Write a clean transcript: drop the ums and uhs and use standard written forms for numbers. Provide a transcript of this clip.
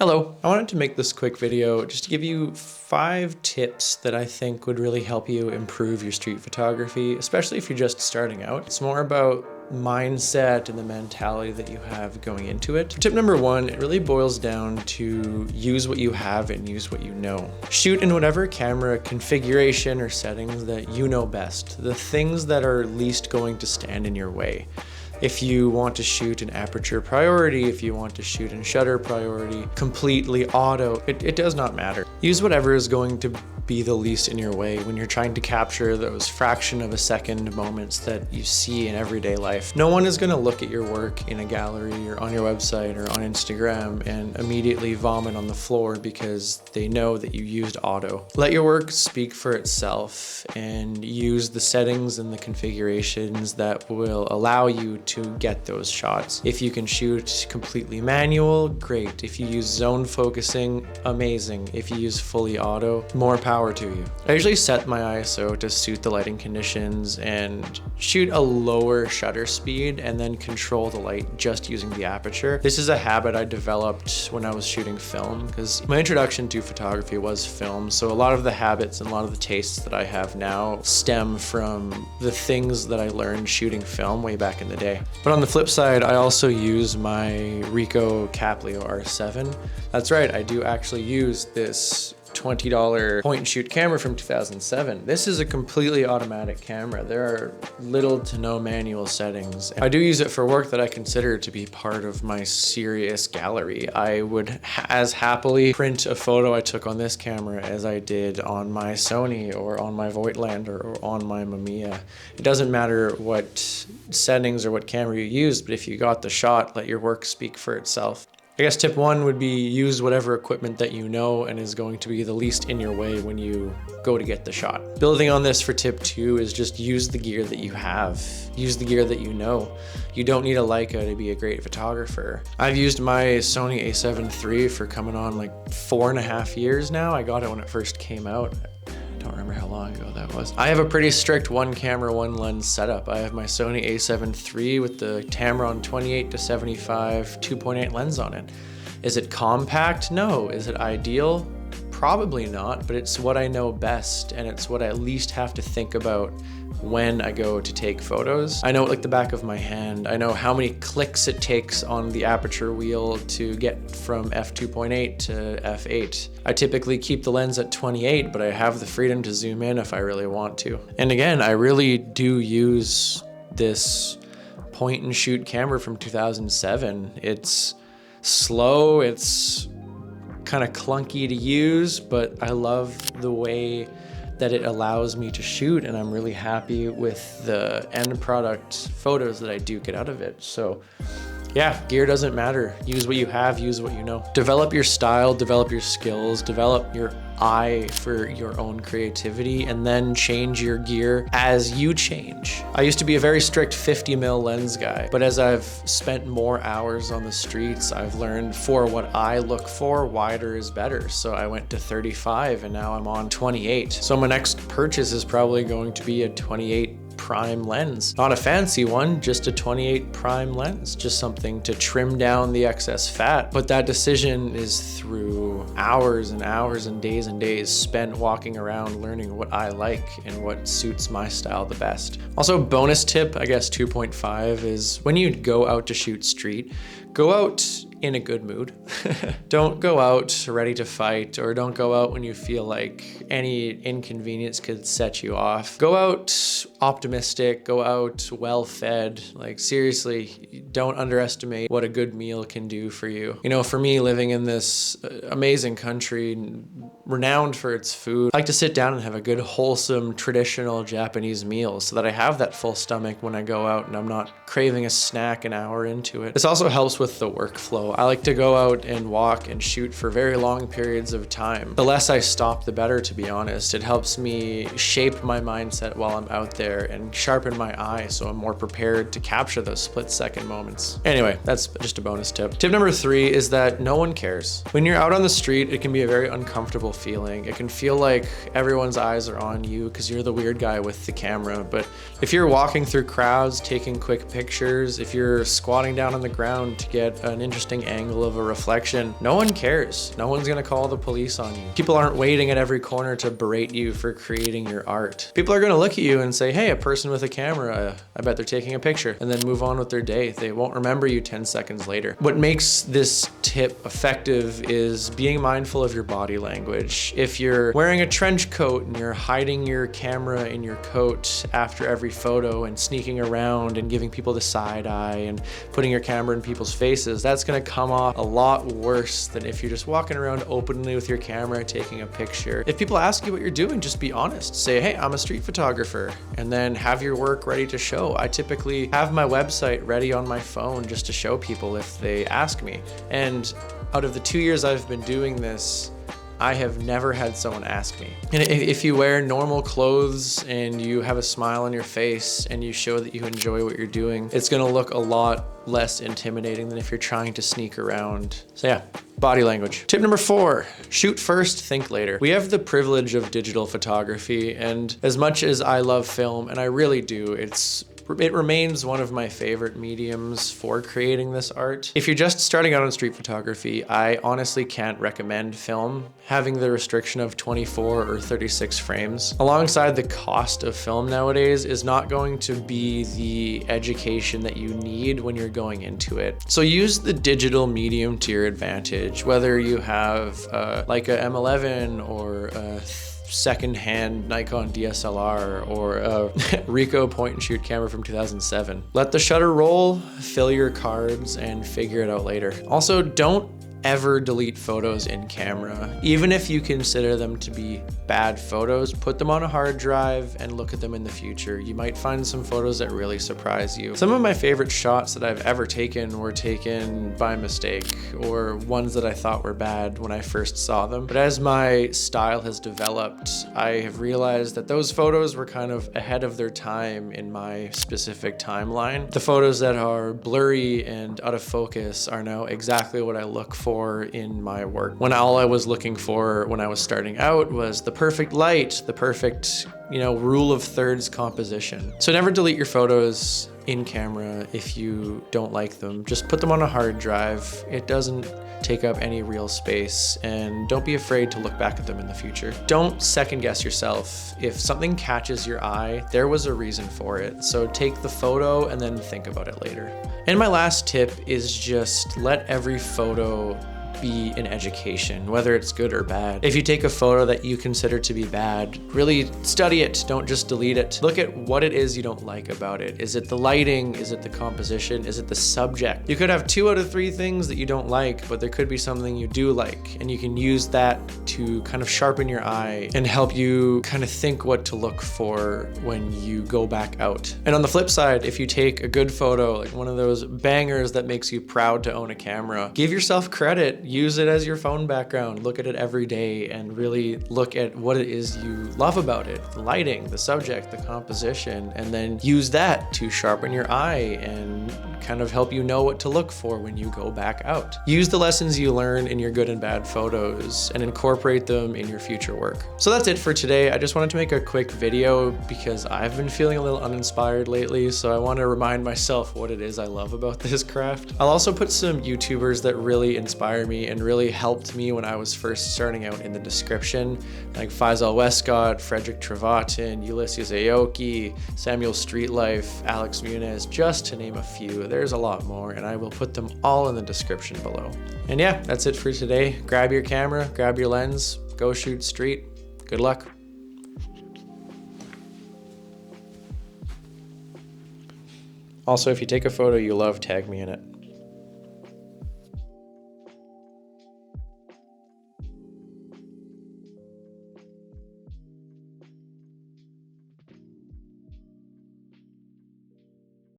Hello, I wanted to make this quick video just to give you 5 tips that I think would really help you improve your street photography, especially if you're just starting out. It's more about mindset and the mentality that you have going into it. Tip number 1, it really boils down to use what you have and use what you know. Shoot in whatever camera configuration or settings that you know best, the things that are least going to stand in your way. If you want to shoot in aperture priority, if you want to shoot in shutter priority, completely auto, it does not matter. Use whatever is going to be the least in your way when you're trying to capture those fraction of a second moments that you see in everyday life. No one is going to look at your work in a gallery or on your website or on Instagram and immediately vomit on the floor because they know that you used auto. Let your work speak for itself and use the settings and the configurations that will allow you to get those shots. If you can shoot completely manual, great. If you use zone focusing, amazing. If you use fully auto, more power to you. I usually set my ISO to suit the lighting conditions and shoot a lower shutter speed and then control the light just using the aperture. This is a habit I developed when I was shooting film because my introduction to photography was film, so a lot of the habits and a lot of the tastes that I have now stem from the things that I learned shooting film way back in the day. But on the flip side, I also use my Ricoh Caplio R7. That's right, I do actually use this $20 point and shoot camera from 2007. This is a completely automatic camera. There are little to no manual settings. I do use it for work that I consider to be part of my serious gallery. I would as happily print a photo I took on this camera as I did on my Sony or on my Voigtlander or on my Mamiya. It doesn't matter what settings or what camera you use, but if you got the shot, let your work speak for itself. I guess tip 1 would be use whatever equipment that you know and is going to be the least in your way when you go to get the shot. Building on this for tip 2 is just use the gear that you have. Use the gear that you know. You don't need a Leica to be a great photographer. I've used my Sony a7 III for coming on like 4.5 years now. I got it when it first came out. I don't remember how long ago that was. I have a pretty strict 1 camera, 1 lens setup. I have my Sony a7 III with the Tamron 28-75 2.8 lens on it. Is it compact? No. Is it ideal? Probably not, but it's what I know best and it's what I at least have to think about when I go to take photos. I know it like the back of my hand. I know how many clicks it takes on the aperture wheel to get from f2.8 to f8. I typically keep the lens at 28, but I have the freedom to zoom in if I really want to. And again, I really do use this point and shoot camera from 2007. It's slow, it's kind of clunky to use, but I love the way that it allows me to shoot, and I'm really happy with the end product photos that I do get out of it. So yeah, gear doesn't matter. Use what you have, use what you know. Develop your style, develop your skills, develop your eye for your own creativity, and then change your gear as you change. I used to be a very strict 50mm lens guy, but as I've spent more hours on the streets, I've learned for what I look for, wider is better. So I went to 35 and now I'm on 28. So my next purchase is probably going to be a 28 prime lens. Not a fancy one, just a 28 prime lens, just something to trim down the excess fat. But that decision is through hours and hours and days spent walking around learning what I like and what suits my style the best. Also, bonus tip, I guess 2.5, is when you go out to shoot street, go out in a good mood. Don't go out ready to fight, or don't go out when you feel like any inconvenience could set you off. Go out optimistic, go out well-fed. Like seriously, don't underestimate what a good meal can do for you. You know, for me, living in this amazing country, renowned for its food, I like to sit down and have a good, wholesome, traditional Japanese meal so that I have that full stomach when I go out and I'm not craving a snack an hour into it. This also helps with the workflow. I like to go out and walk and shoot for very long periods of time. The less I stop, the better, to be honest. It helps me shape my mindset while I'm out there and sharpen my eye so I'm more prepared to capture those split-second moments. Anyway, that's just a bonus tip. Tip number 3 is that no one cares. When you're out on the street, it can be a very uncomfortable feeling. It can feel like everyone's eyes are on you because you're the weird guy with the camera. But if you're walking through crowds, taking quick pictures, if you're squatting down on the ground to get an interesting interesting angle of a reflection, no one cares. No one's gonna call the police on you. People aren't waiting at every corner to berate you for creating your art. People are gonna look at you and say, hey, a person with a camera, I bet they're taking a picture, and then move on with their day. They won't remember you 10 seconds later. What makes this tip effective is being mindful of your body language. If you're wearing a trench coat and you're hiding your camera in your coat after every photo and sneaking around and giving people the side eye and putting your camera in people's faces, that's gonna come off a lot worse than if you're just walking around openly with your camera taking a picture. If people ask you what you're doing, just be honest. Say, hey, I'm a street photographer, and then have your work ready to show. I typically have my website ready on my phone just to show people if they ask me. And out of the 2 years I've been doing this, I have never had someone ask me. And if you wear normal clothes and you have a smile on your face and you show that you enjoy what you're doing, it's gonna look a lot less intimidating than if you're trying to sneak around. So yeah, body language. Tip number 4, shoot first, think later. We have the privilege of digital photography, and as much as I love film, and I really do, it remains one of my favorite mediums for creating this art. If you're just starting out on street photography, I honestly can't recommend film having the restriction of 24 or 36 frames. Alongside the cost of film nowadays is not going to be the education that you need when you're going into it. So use the digital medium to your advantage, whether you have like a M11 or a second-hand Nikon DSLR or a Ricoh point-and-shoot camera from 2007. Let the shutter roll, fill your cards, and figure it out later. Also, don't ever delete photos in camera. Even if you consider them to be bad photos, put them on a hard drive and look at them in the future. You might find some photos that really surprise you. Some of my favorite shots that I've ever taken were taken by mistake, or ones that I thought were bad when I first saw them. But as my style has developed, I have realized that those photos were kind of ahead of their time in my specific timeline. The photos that are blurry and out of focus are now exactly what I look for in my work. When all I was looking for when I was starting out was the perfect light, the perfect, rule of thirds composition. So never delete your photos in camera if you don't like them. Just put them on a hard drive. It doesn't take up any real space, and don't be afraid to look back at them in the future. Don't second guess yourself. If something catches your eye, there was a reason for it. So take the photo and then think about it later. And my last tip is just let every photo be an education, whether it's good or bad. If you take a photo that you consider to be bad, really study it, don't just delete it. Look at what it is you don't like about it. Is it the lighting? Is it the composition? Is it the subject? You could have 2 out of 3 things that you don't like, but there could be something you do like, and you can use that to kind of sharpen your eye and help you kind of think what to look for when you go back out. And on the flip side, if you take a good photo, like one of those bangers that makes you proud to own a camera, give yourself credit. Use it as your phone background. Look at it every day and really look at what it is you love about it. The lighting, the subject, the composition, and then use that to sharpen your eye and kind of help you know what to look for when you go back out. Use the lessons you learn in your good and bad photos and incorporate them in your future work. So that's it for today. I just wanted to make a quick video because I've been feeling a little uninspired lately, so I want to remind myself what it is I love about this craft. I'll also put some YouTubers that really inspire me and really helped me when I was first starting out in the description, like Faizal Westcott, Frederik Trovatten, Ulysses Aoki, Samuel Streetlife, Alex Munoz, just to name a few. There's a lot more, and I will put them all in the description below. And yeah, that's it for today. Grab your camera, grab your lens, go shoot street. Good luck. Also, if you take a photo you love, tag me in it.